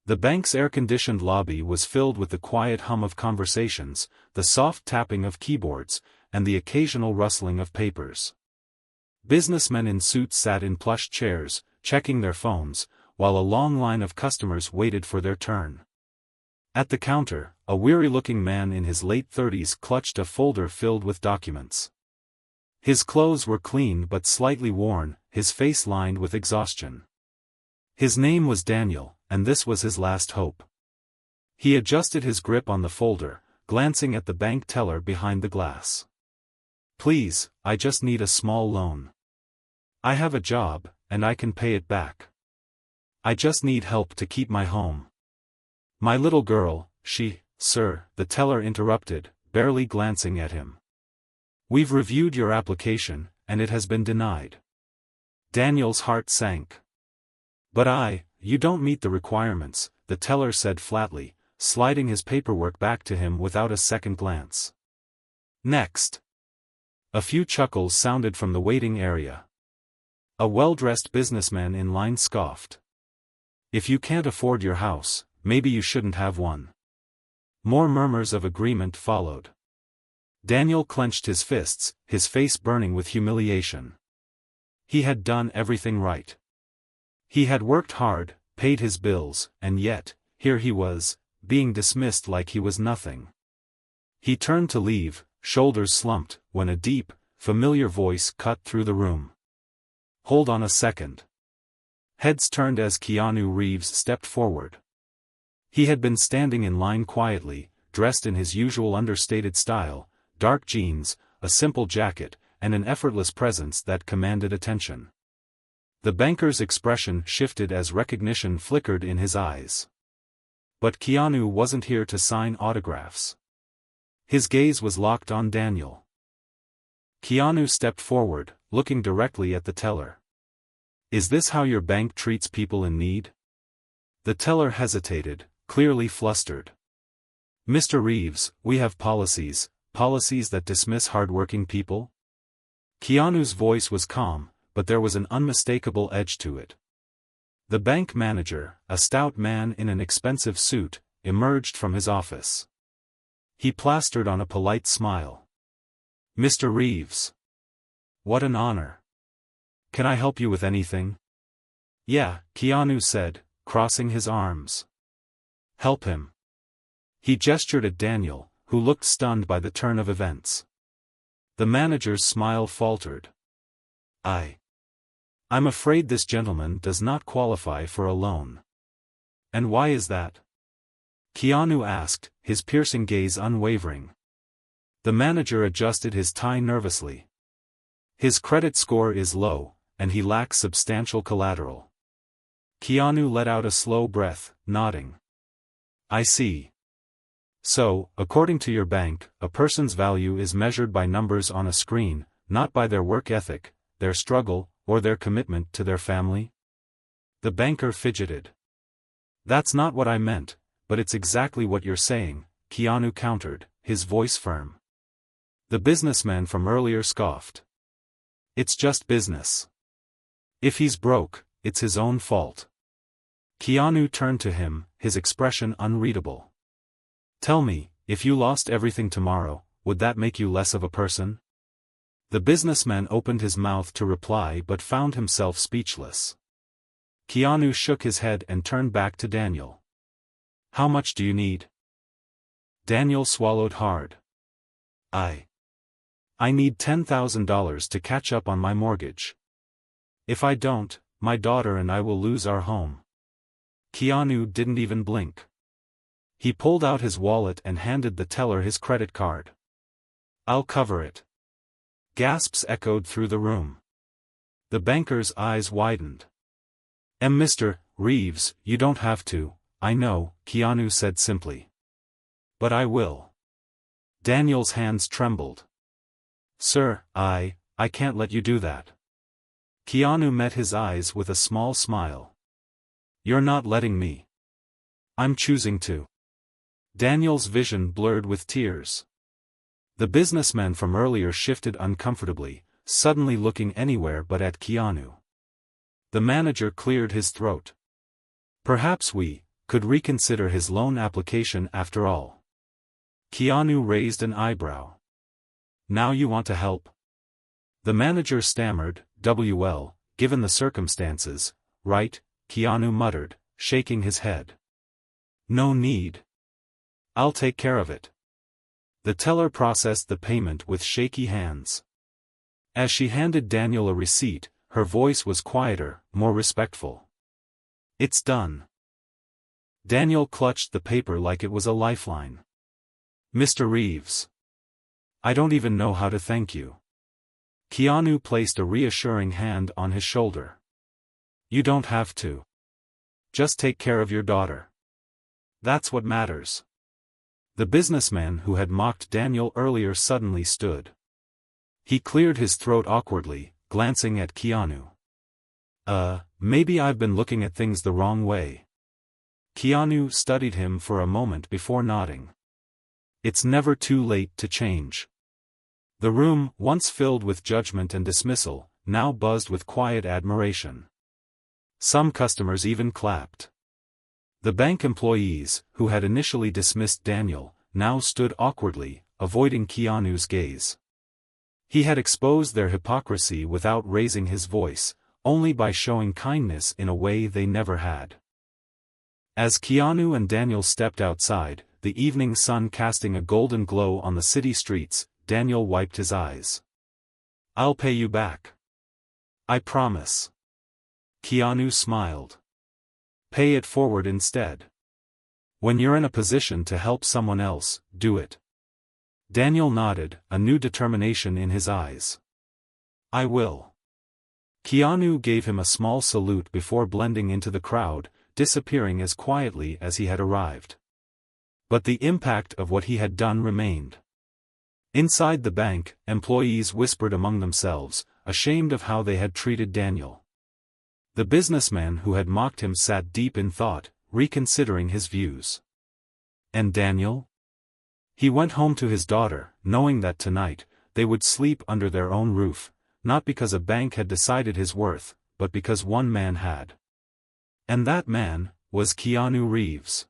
The bank's air-conditioned lobby was filled with the quiet hum of conversations, the soft tapping of keyboards, and the occasional rustling of papers. Businessmen in suits sat in plush chairs, checking their phones, while a long line of customers waited for their turn. At the counter, a weary-looking man in his late 30s clutched a folder filled with documents. His clothes were clean but slightly worn, his face lined with exhaustion. His name was Daniel, and this was his last hope. He adjusted his grip on the folder, glancing at the bank teller behind the glass. "Please, I just need a small loan. I have a job, and I can pay it back. I just need help to keep my home. My little girl, Sir," the teller interrupted, barely glancing at him. "We've reviewed your application, and it has been denied." Daniel's heart sank. "But you don't meet the requirements," the teller said flatly, sliding his paperwork back to him without a second glance. "Next." A few chuckles sounded from the waiting area. A well-dressed businessman in line scoffed. "If you can't afford your house, maybe you shouldn't have one." More murmurs of agreement followed. Daniel clenched his fists, his face burning with humiliation. He had done everything right. He had worked hard, paid his bills, and yet, here he was, being dismissed like he was nothing. He turned to leave, shoulders slumped, when a deep, familiar voice cut through the room. "Hold on a second." Heads turned as Keanu Reeves stepped forward. He had been standing in line quietly, dressed in his usual understated style, dark jeans, a simple jacket, and an effortless presence that commanded attention. The banker's expression shifted as recognition flickered in his eyes. But Keanu wasn't here to sign autographs. His gaze was locked on Daniel. Keanu stepped forward, looking directly at the teller. "Is this how your bank treats people in need?" The teller hesitated, clearly flustered. "Mr. Reeves, we have policies that dismiss hardworking people?" Keanu's voice was calm, but there was an unmistakable edge to it. The bank manager, a stout man in an expensive suit, emerged from his office. He plastered on a polite smile. "Mr. Reeves. What an honor. Can I help you with anything?" "Yeah," Keanu said, crossing his arms. "Help him." He gestured at Daniel, who looked stunned by the turn of events. The manager's smile faltered. I'm afraid this gentleman does not qualify for a loan." "And why is that?" Keanu asked, his piercing gaze unwavering. The manager adjusted his tie nervously. "His credit score is low, and he lacks substantial collateral." Keanu let out a slow breath, nodding. "I see. So, according to your bank, a person's value is measured by numbers on a screen, not by their work ethic, their struggle, or their commitment to their family?" The banker fidgeted. "That's not what I meant, but it's exactly what you're saying," Keanu countered, his voice firm. The businessman from earlier scoffed. "It's just business. If he's broke, it's his own fault." Keanu turned to him, his expression unreadable. "Tell me, if you lost everything tomorrow, would that make you less of a person?" The businessman opened his mouth to reply but found himself speechless. Keanu shook his head and turned back to Daniel. "How much do you need?" Daniel swallowed hard. I need $10,000 to catch up on my mortgage. If I don't, my daughter and I will lose our home." Keanu didn't even blink. He pulled out his wallet and handed the teller his credit card. "I'll cover it." Gasps echoed through the room. The banker's eyes widened. Mr. Reeves, you don't have to, I know," Keanu said simply. "But I will." Daniel's hands trembled. "Sir, I can't let you do that." Keanu met his eyes with a small smile. "You're not letting me. I'm choosing to." Daniel's vision blurred with tears. The businessman from earlier shifted uncomfortably, suddenly looking anywhere but at Keanu. The manager cleared his throat. "Perhaps we could reconsider his loan application after all. Keanu raised an eyebrow. Now you want to help? The manager stammered, "Well, given the circumstances, right?" Keanu muttered, shaking his head. "No need. I'll take care of it." The teller processed the payment with shaky hands. As she handed Daniel a receipt, her voice was quieter, more respectful. "It's done." Daniel clutched the paper like it was a lifeline. "Mr. Reeves. I don't even know how to thank you." Keanu placed a reassuring hand on his shoulder. "You don't have to. Just take care of your daughter. That's what matters." The businessman who had mocked Daniel earlier suddenly stood. He cleared his throat awkwardly, glancing at Keanu. Maybe I've been looking at things the wrong way." Keanu studied him for a moment before nodding. "It's never too late to change." The room, once filled with judgment and dismissal, now buzzed with quiet admiration. Some customers even clapped. The bank employees, who had initially dismissed Daniel, now stood awkwardly, avoiding Keanu's gaze. He had exposed their hypocrisy without raising his voice, only by showing kindness in a way they never had. As Keanu and Daniel stepped outside, the evening sun casting a golden glow on the city streets, Daniel wiped his eyes. "I'll pay you back. I promise." Keanu smiled. "Pay it forward instead. When you're in a position to help someone else, do it." Daniel nodded, a new determination in his eyes. "I will." Keanu gave him a small salute before blending into the crowd, disappearing as quietly as he had arrived. But the impact of what he had done remained. Inside the bank, employees whispered among themselves, ashamed of how they had treated Daniel. The businessman who had mocked him sat deep in thought, reconsidering his views. And Daniel? He went home to his daughter, knowing that tonight, they would sleep under their own roof, not because a bank had decided his worth, but because one man had. And that man was Keanu Reeves.